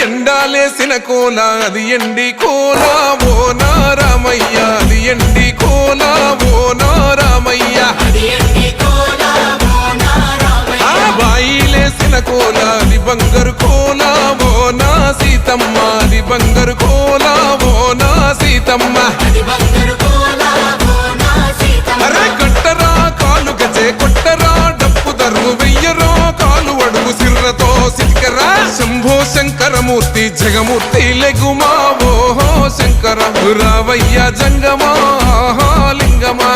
ఎండాలేసిన కోల అది ఎండి కోల ఓ నారామయ్య అది ఎండి కోల ఓ నారామయ్య బాయిలేసిన కోల అది బంగారు కోల ఓ నా సీతమ్మ అది బంగారు కోల ఓ నా సీతమ్మ అరే కట్టరా కాలు గజే కొట్టరా డప్పు దరు వెయ్యరో కాలు అడుగు సిర్రతో సిటికరా శంభో శంకరమూర్తి జగమూర్తి లెగుమా ఓహో శంకర రావయ్య జంగమా లింగమా.